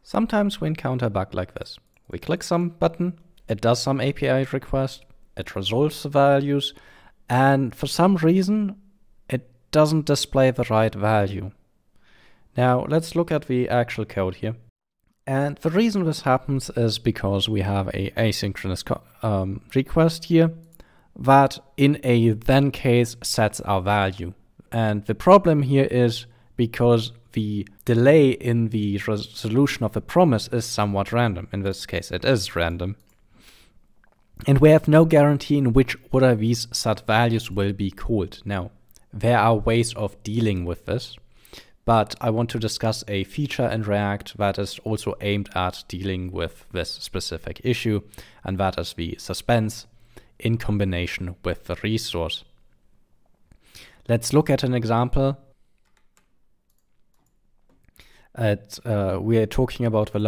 Sometimes we encounter a bug like this. We click some button, it does some API request, it resolves the values, and for some reason it doesn't display the right value. Now let's look at the actual code here. And the reason this happens is because we have a asynchronous request here that in a then case sets our value. And the problem here is because the delay in the resolution of the promise is somewhat random. In this case, it is random. And we have no guarantee in which order these set values will be called. Now, there are ways of dealing with this, but I want to discuss a feature in React that is also aimed at dealing with this specific issue, and that is the suspense in combination with the resource. Let's look at an example. We are talking about the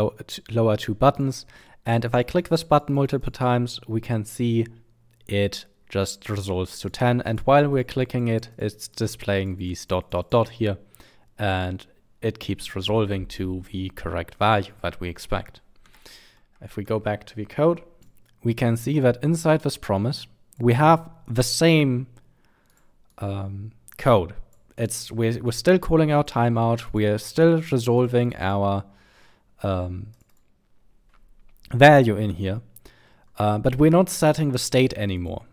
lower two buttons, and if I click this button multiple times, we can see it just resolves to 10, and while we're clicking it, it's displaying these ... here, and it keeps resolving to the correct value that we expect. If we go back to the code, we can see that inside this promise, we have the same code. We're still calling our timeout, we are still resolving our value in here, but we're not setting the state anymore.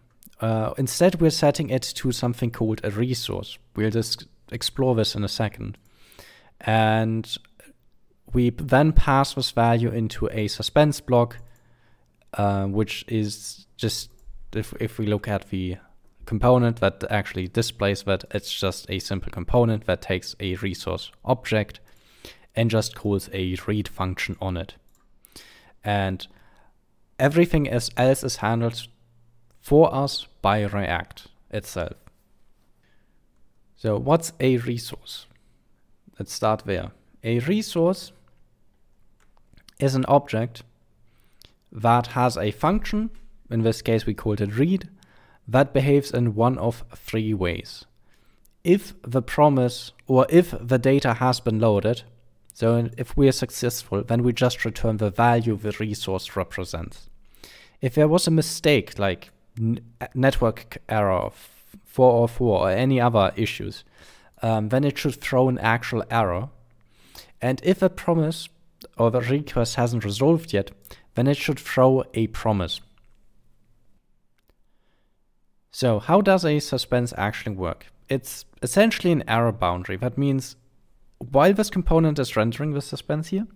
Instead, we're setting it to something called a resource. We'll just explore this in a second. And we then pass this value into a suspense block, which is just, if we look at the component that actually displays that, it's just a simple component that takes a resource object and just calls a read function on it. And everything else is handled for us by React itself. So what's a resource? Let's start there. A resource is an object that has a function, in this case we called it read, that behaves in one of three ways. If the promise or if the data has been loaded, so if we are successful, then we just return the value the resource represents. If there was a mistake, like network error, 404 or any other issues, then it should throw an actual error. And if a promise or the request hasn't resolved yet, then it should throw a promise. So how does a suspense actually work? It's essentially an error boundary. That means while this component is rendering the suspense here,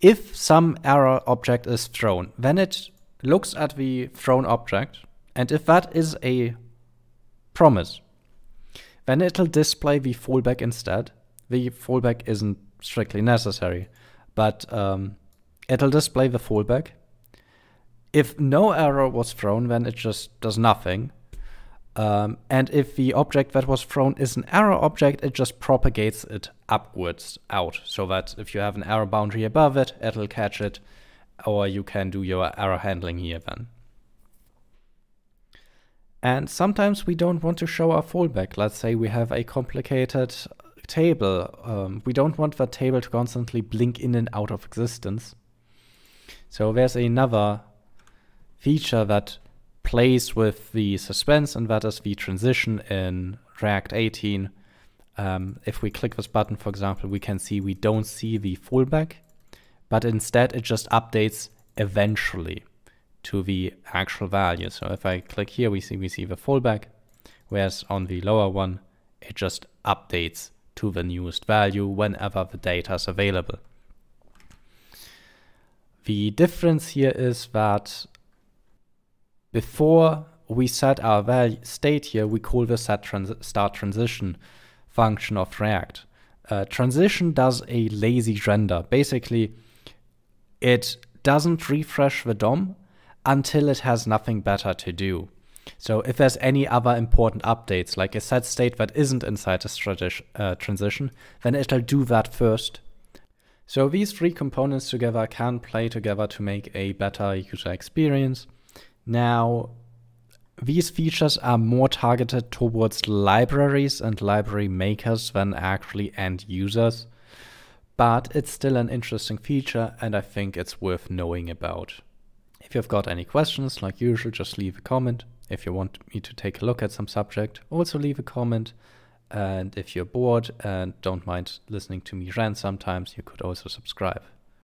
if some error object is thrown, then it looks at the thrown object, and if that is a promise, then it'll display the fallback instead. The fallback isn't strictly necessary, but it'll display the fallback. If no error was thrown, then it just does nothing. And if the object that was thrown is an error object, it just propagates it upwards out, so that if you have an error boundary above it, it'll catch it, or you can do your error handling here then. And sometimes we don't want to show our fallback. Let's say we have a complicated table. We don't want that table to constantly blink in and out of existence. So there's another feature that plays with the suspense, and that is the transition in React 18. If we click this button, for example, we can see we don't see the fallback, but instead it just updates eventually to the actual value. So if I click here, we see the fallback, whereas on the lower one, it just updates to the newest value whenever the data is available. The difference here is that before we set our value state here, we call the start transition function of React. Transition does a lazy render. Basically, it doesn't refresh the DOM until it has nothing better to do. So if there's any other important updates, like a set state that isn't inside this transition, then it'll do that first. So these three components together can play together to make a better user experience. Now, these features are more targeted towards libraries and library makers than actually end users. but it's still an interesting feature and I think it's worth knowing about. If you've got any questions, like usual, just leave a comment. If you want me to take a look at some subject, also leave a comment. And if you're bored and don't mind listening to me rant sometimes, you could also subscribe.